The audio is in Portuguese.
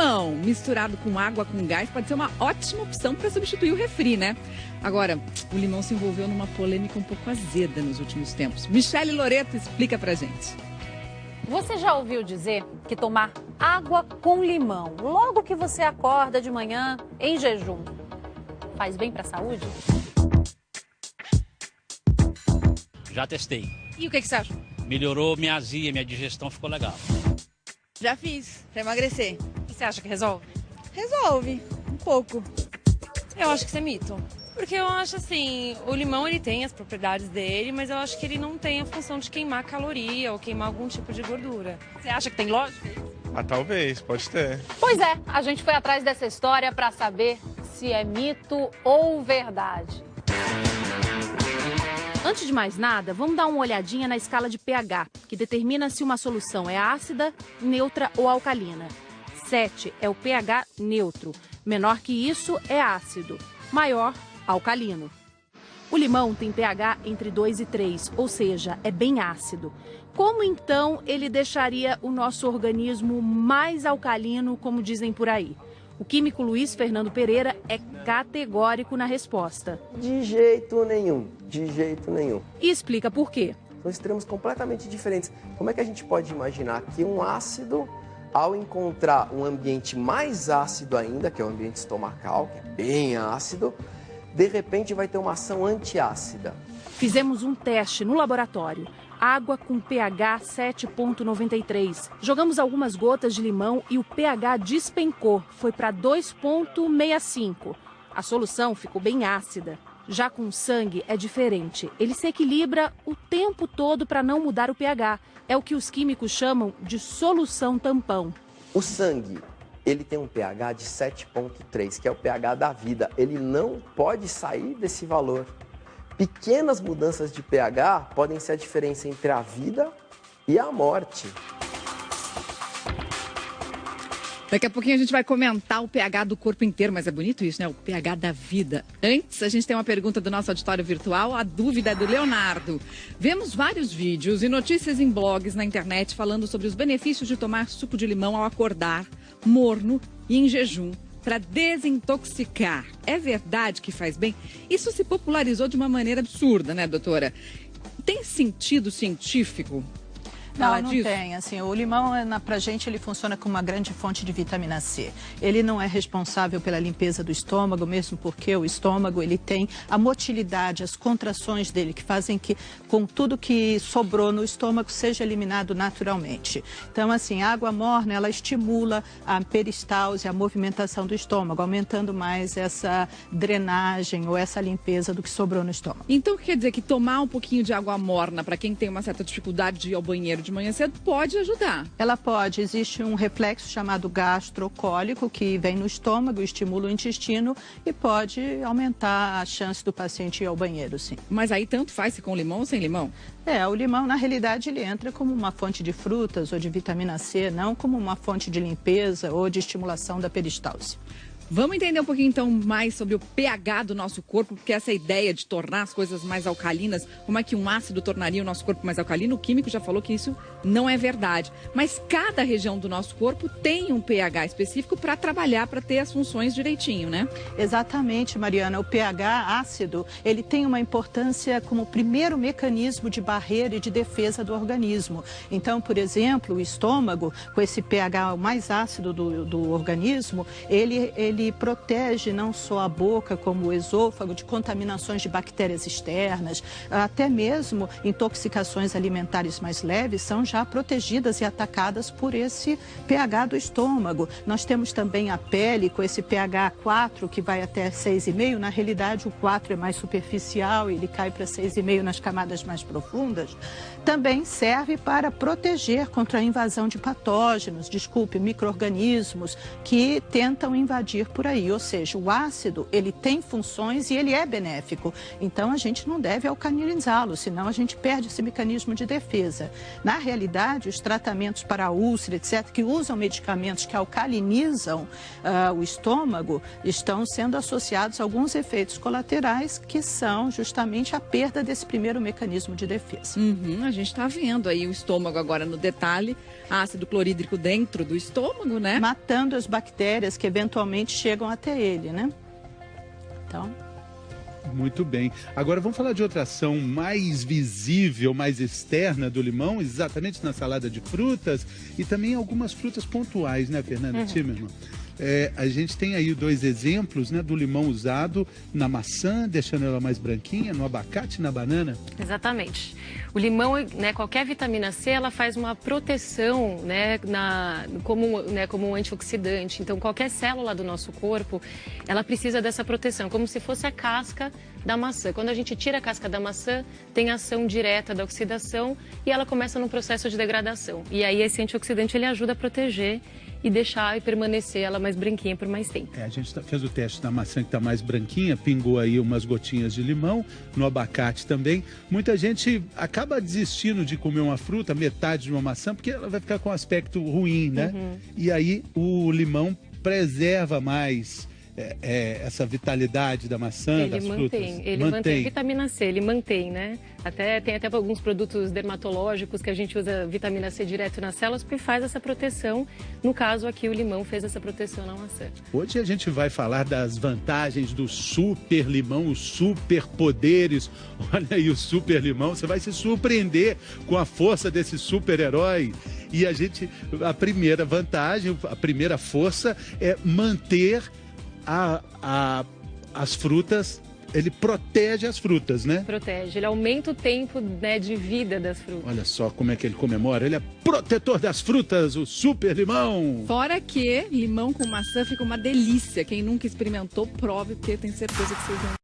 limão misturado com água com gás pode ser uma ótima opção para substituir o refri, né? Agora, o limão se envolveu numa polêmica um pouco azeda nos últimos tempos. Michele Loreto explica pra gente. Você já ouviu dizer que tomar água com limão logo que você acorda de manhã em jejum faz bem para a saúde? Já testei. E o que você acha? Melhorou minha azia, minha digestão ficou legal. Já fiz, pra emagrecer. E você acha que resolve? Resolve, um pouco. Eu acho que isso é mito. Porque eu acho assim, o limão ele tem as propriedades dele, mas eu acho que ele não tem a função de queimar caloria ou queimar algum tipo de gordura. Você acha que tem lógica? Ah, talvez, pode ter. Pois é, a gente foi atrás dessa história para saber se é mito ou verdade. Antes de mais nada, vamos dar uma olhadinha na escala de pH, que determina se uma solução é ácida, neutra ou alcalina. 7 é o pH neutro. Menor que isso é ácido. Maior, alcalino. O limão tem pH entre 2 e 3, ou seja, é bem ácido. Como então ele deixaria o nosso organismo mais alcalino, como dizem por aí? O químico Luiz Fernando Pereira é categórico na resposta. De jeito nenhum, de jeito nenhum. E explica por quê. São extremos completamente diferentes. Como é que a gente pode imaginar que um ácido, ao encontrar um ambiente mais ácido ainda, que é o ambiente estomacal, que é bem ácido, de repente vai ter uma ação antiácida? Fizemos um teste no laboratório. Água com pH 7,93. Jogamos algumas gotas de limão e o pH despencou, foi para 2,65. A solução ficou bem ácida. Já com sangue é diferente. Ele se equilibra o tempo todo para não mudar o pH. É o que os químicos chamam de solução tampão. O sangue, ele tem um pH de 7,3, que é o pH da vida. Ele não pode sair desse valor. Pequenas mudanças de pH podem ser a diferença entre a vida e a morte. Daqui a pouquinho a gente vai comentar o pH do corpo inteiro, mas é bonito isso, né? O pH da vida. Antes, a gente tem uma pergunta do nosso auditório virtual, a dúvida é do Leonardo. Vemos vários vídeos e notícias em blogs na internet falando sobre os benefícios de tomar suco de limão ao acordar, morno e em jejum, para desintoxicar. É verdade que faz bem? Isso se popularizou de uma maneira absurda, né, doutora? Tem sentido científico? Não tem. Assim, o limão, pra gente, ele funciona como uma grande fonte de vitamina C. Ele não é responsável pela limpeza do estômago, mesmo porque o estômago, ele tem a motilidade, as contrações dele, que fazem que, com tudo que sobrou no estômago, seja eliminado naturalmente. Então, assim, a água morna, ela estimula a peristalse, a movimentação do estômago, aumentando mais essa drenagem ou essa limpeza do que sobrou no estômago. Então, quer dizer que tomar um pouquinho de água morna, para quem tem uma certa dificuldade de ir ao banheiro de manhã cedo, pode ajudar? Ela pode. Existe um reflexo chamado gastrocólico que vem no estômago, estimula o intestino e pode aumentar a chance do paciente ir ao banheiro, sim. Mas aí tanto faz se com limão ou sem limão? O limão, na realidade, ele entra como uma fonte de frutas ou de vitamina C, não como uma fonte de limpeza ou de estimulação da peristalse. Vamos entender um pouquinho, então, mais sobre o pH do nosso corpo, porque essa ideia de tornar as coisas mais alcalinas, como é que um ácido tornaria o nosso corpo mais alcalino? O químico já falou que isso não é verdade. Mas cada região do nosso corpo tem um pH específico para trabalhar, para ter as funções direitinho, né? Exatamente, Mariana. O pH ácido, ele tem uma importância como primeiro mecanismo de barreira e de defesa do organismo. Então, por exemplo, o estômago, com esse pH mais ácido do organismo, ele protege não só a boca, como o esôfago, de contaminações de bactérias externas, até mesmo intoxicações alimentares mais leves são já protegidas e atacadas por esse pH do estômago. Nós temos também a pele com esse pH 4, que vai até 6,5. Na realidade, o 4 é mais superficial e ele cai para 6,5 nas camadas mais profundas. Também serve para proteger contra a invasão de patógenos, micro-organismos que tentam invadir, por aí. Ou seja, o ácido, ele tem funções e ele é benéfico. Então, a gente não deve alcalinizá-lo, senão a gente perde esse mecanismo de defesa. Na realidade, os tratamentos para úlcera, etc., que usam medicamentos que alcalinizam o estômago, estão sendo associados a alguns efeitos colaterais que são justamente a perda desse primeiro mecanismo de defesa. A gente está vendo aí o estômago agora no detalhe, ácido clorídrico dentro do estômago, né? Matando as bactérias que eventualmente chegam até ele, né? Então... Muito bem. Agora vamos falar de outra ação mais visível, mais externa do limão, exatamente na salada de frutas e também algumas frutas pontuais, né, Fernanda Timmermann? A gente tem aí 2 exemplos, né, do limão usado na maçã, deixando ela mais branquinha, no abacate e na banana. Exatamente. O limão, né, qualquer vitamina C, ela faz uma proteção, né, como um antioxidante. Então, qualquer célula do nosso corpo, ela precisa dessa proteção, como se fosse a casca da maçã. Quando a gente tira a casca da maçã, tem ação direta da oxidação e ela começa num processo de degradação. E aí, esse antioxidante, ele ajuda a proteger e deixar e permanecer ela mais branquinha por mais tempo. A gente fez o teste da maçã que está mais branquinha, pingou aí umas gotinhas de limão, no abacate também. Muita gente acaba desistindo de comer uma fruta, metade de uma maçã, porque ela vai ficar com um aspecto ruim, né? E aí o limão preserva mais essa vitalidade da maçã, das frutas. Ele mantém a vitamina C, ele mantém, né? Tem até alguns produtos dermatológicos que a gente usa vitamina C direto nas células porque faz essa proteção. No caso aqui, o limão fez essa proteção na maçã. Hoje a gente vai falar das vantagens do super limão, os superpoderes. Olha aí o super limão, você vai se surpreender com a força desse super-herói. E a primeira vantagem, a primeira força é manter as frutas, ele protege as frutas, né? Protege, ele aumenta o tempo, né, de vida das frutas. Olha só como é que ele comemora, ele é protetor das frutas, o super limão. Fora que limão com maçã fica uma delícia. Quem nunca experimentou, prove, porque tenho certeza que vocês vão